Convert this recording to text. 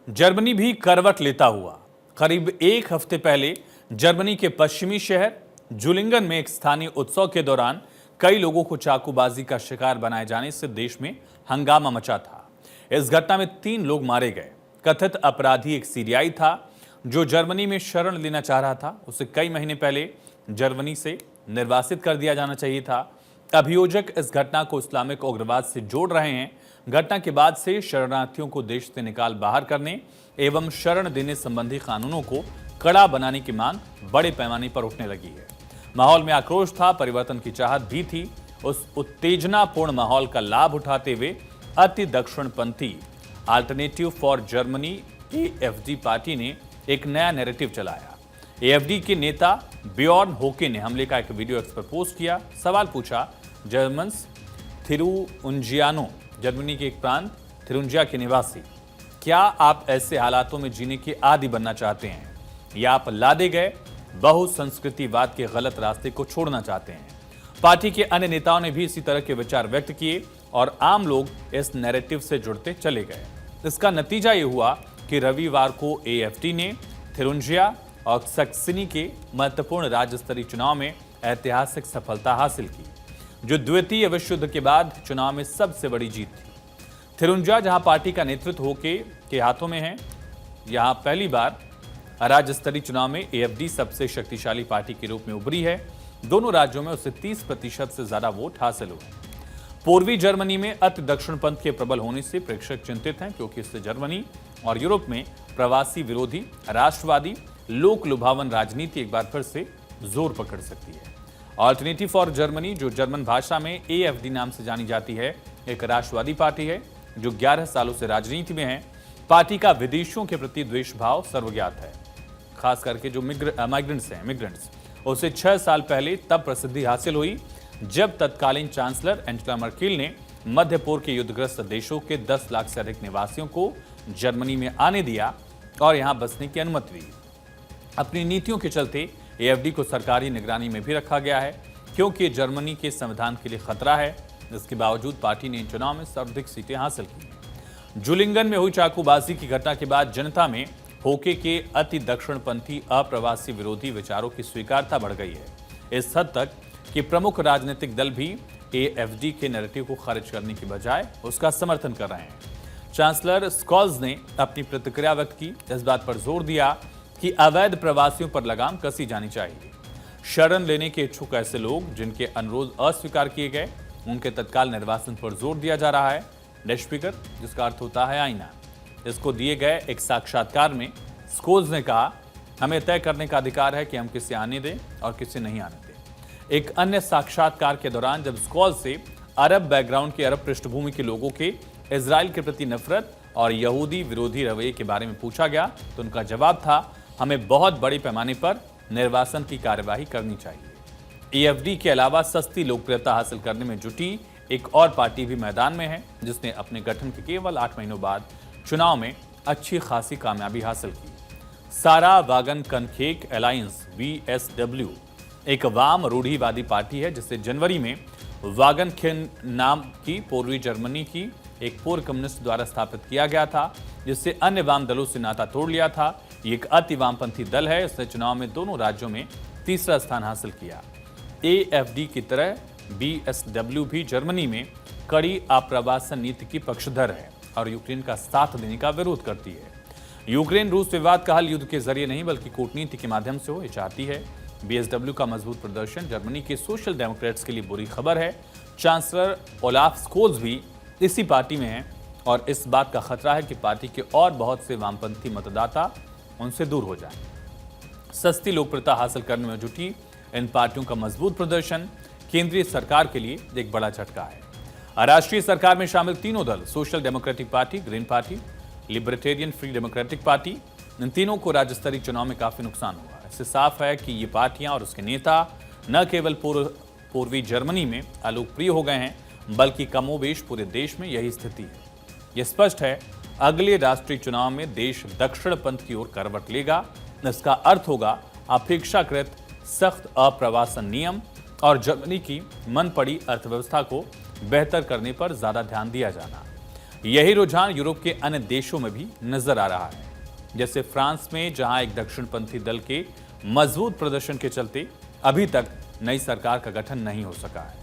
Germany भी करवट लेता हुआ। करीब एक हफ्ते पहले जर्मनी के पश्चिमी शहर जुलिंगन में एक स्थानीय उत्सव के दौरान कई लोगों को चाकूबाजी का शिकार बनाए जाने से देश में हंगामा मचा था। इस घटना में 3 लोग मारे गए। कथित अपराधी एक सीरियाई था जो जर्मनी में शरण लेना चाह रहा था। उसे कई महीने पहले जर्मनी से निर्वासित कर दिया जाना चाहिए था। अभियोजक इस घटना को इस्लामिक उग्रवाद से जोड़ रहे हैं। घटना के बाद से शरणार्थियों को देश से निकाल बाहर करने एवं शरण देने संबंधी कानूनों को कड़ा बनाने की मांग बड़े पैमाने पर उठने लगी है। माहौल में आक्रोश था, परिवर्तन की चाहत भी थी। उस उत्तेजनापूर्ण माहौल का लाभ उठाते हुए अति दक्षिणपंथी alternative for Germany AfD party ने एक नया नैरेटिव चलाया। AfD के नेता बियॉर्न होके ने हमले का एक वीडियो एक्स पर पोस्ट किया। सवाल पूछा, जर्मन्स थिरुंजियानो, जर्मनी के एक प्रांत थिरुंजिया के निवासी, क्या आप ऐसे हालातों में जीने के आदी बनना चाहते हैं या आप लादे गए बहुसंस्कृतिवाद के गलत रास्ते को छोड़ना चाहते हैं? पार्टी के अन्य नेताओं ने भी इसी तरह के विचार व्यक्त किए और आम लोग इस नैरेटिव से जुड़ते चले गए। इसका नतीजा ये हुआ कि रविवार को AfD ने थिरुंजिया और सक्सिनी के महत्वपूर्ण राज्य स्तरीय चुनाव में ऐतिहासिक सफलता हासिल की, जो द्वितीय विश्व युद्ध के बाद चुनाव में सबसे बड़ी जीत थी। थिरुंजिया, जहां पार्टी का नेतृत्व होके के हाथों में है, यहां पहली बार राज्य स्तरीय चुनाव में AfD सबसे शक्तिशाली पार्टी के रूप में उभरी है। दोनों राज्यों में उसे 30% से ज्यादा वोट हासिल हुए। पूर्वी जर्मनी में अति दक्षिणपंथ के प्रबल होने से प्रेक्षक चिंतित हैं, क्योंकि इससे जर्मनी और यूरोप में प्रवासी विरोधी, राष्ट्रवादी, लोक लुभावन राजनीति एक बार फिर से जोर पकड़ सकती है। अल्टरनेटिव फॉर जर्मनी, जो जर्मन भाषा में AfD नाम से जानी जाती है, एक राष्ट्रवादी पार्टी है जो 11 सालों से राजनीति में है। पार्टी का विदेशियों के प्रति द्वेष भाव सर्वज्ञात है, खास करके जो मिग्रेंट्स, उसे 6 साल पहले तब प्रसिद्धि हासिल हुई जब तत्कालीन चांसलर एंजेला मर्केल ने मध्य पूर्व के युद्धग्रस्त देशों के 10 लाख से अधिक निवासियों को जर्मनी में आने दिया और यहां बसने की अनुमति दी। अपनी नीतियों के चलते AfD को सरकारी निगरानी में भी रखा गया है, क्योंकि जर्मनी के संविधान के लिए खतरा है। इसके बावजूद पार्टी ने इन चुनाव में सर्वाधिक सीटें हासिल की। जुलिंगन में हुई चाकूबाजी की घटना के बाद जनता में होके के अति दक्षिणपंथी अप्रवासी विरोधी विचारों की स्वीकारता बढ़ गई है, इस हद तक कि प्रमुख राजनीतिक दल भी AfD के नैरेटिव को खारिज करने की बजाय उसका समर्थन कर रहे हैं। चांसलर स्कॉल्स ने अपनी प्रतिक्रिया व्यक्त की, इस बात पर जोर दिया कि अवैध प्रवासियों पर लगाम कसी जानी चाहिए। शरण लेने के इच्छुक ऐसे लोग जिनके अनुरोध अस्वीकार किए गए, उनके तत्काल निर्वासन पर जोर दिया जा रहा है। डेस्पिकर, जिसका अर्थ होता है आईना, इसको दिए गए एक साक्षात्कार में स्कोल्स ने कहा, हमें तय करने का अधिकार है कि हम किसे आने दें और किसे नहीं आने दें। एक अन्य साक्षात्कार के दौरान जब स्कॉल्स से अरब बैकग्राउंड के, अरब पृष्ठभूमि के लोगों के इजराइल के प्रति नफरत और यहूदी विरोधी रवैये के बारे में पूछा गया, तो उनका जवाब था, हमें बहुत बड़े पैमाने पर निर्वासन की कार्यवाही करनी चाहिए। AfD के अलावा सस्ती लोकप्रियता हासिल करने में जुटी एक और पार्टी भी मैदान में है, जिसने अपने गठन के केवल 8 महीनों बाद चुनाव में अच्छी खासी कामयाबी हासिल की। सारा वागनकनखेक अलायंस VSW एक वाम रूढ़िवादी पार्टी है, जिसे जनवरी में वागनखेन नाम की पूर्वी जर्मनी की एक पूर्व कम्युनिस्ट द्वारा स्थापित किया गया था, जिससे अन्य वाम दलों से नाता तोड़ लिया था। ये एक अति वामपंथी दल है। इसने चुनाव में दोनों राज्यों में तीसरा स्थान हासिल किया। AfD की तरह VSW भी जर्मनी में कड़ी आप्रवासन नीति की पक्षधर है और यूक्रेन का साथ देने का विरोध करती है। यूक्रेन रूस विवाद का हल युद्ध के जरिए नहीं बल्कि कूटनीति के माध्यम से हो, ये चाहती है। VSW का मजबूत प्रदर्शन जर्मनी के सोशल डेमोक्रेट्स के लिए बुरी खबर है। चांसलर ओलाफ स्कोल्स भी इसी पार्टी में हैं और इस बात का खतरा है कि पार्टी के और बहुत से वामपंथी मतदाता उनसे दूर हो जाएं। सस्ती लोकप्रियता हासिल करने में जुटी इन पार्टियों का मजबूत प्रदर्शन केंद्रीय सरकार के लिए एक बड़ा झटका है। राष्ट्रीय सरकार में शामिल तीनों दल, social democratic party, green party, libertarian free democratic party, इन तीनों को राज्य स्तरीय चुनाव में काफी नुकसान हुआ। इससे साफ है कि ये पार्टियां और उसके नेता न केवल पूर्वी जर्मनी में अलोकप्रिय हो गए हैं, बल्कि कमोबेश पूरे देश में यही स्थिति है। यह स्पष्ट है, अगले राष्ट्रीय चुनाव में देश दक्षिण पंथ की ओर करवट लेगा। इसका अर्थ होगा अपेक्षाकृत सख्त अप्रवासन नियम और जर्मनी की मन पड़ी अर्थव्यवस्था को बेहतर करने पर ज्यादा ध्यान दिया जाना। यही रुझान यूरोप के अन्य देशों में भी नजर आ रहा है, जैसे फ्रांस में, जहां एक दक्षिणपंथी दल के मजबूत प्रदर्शन के चलते अभी तक नई सरकार का गठन नहीं हो सका है।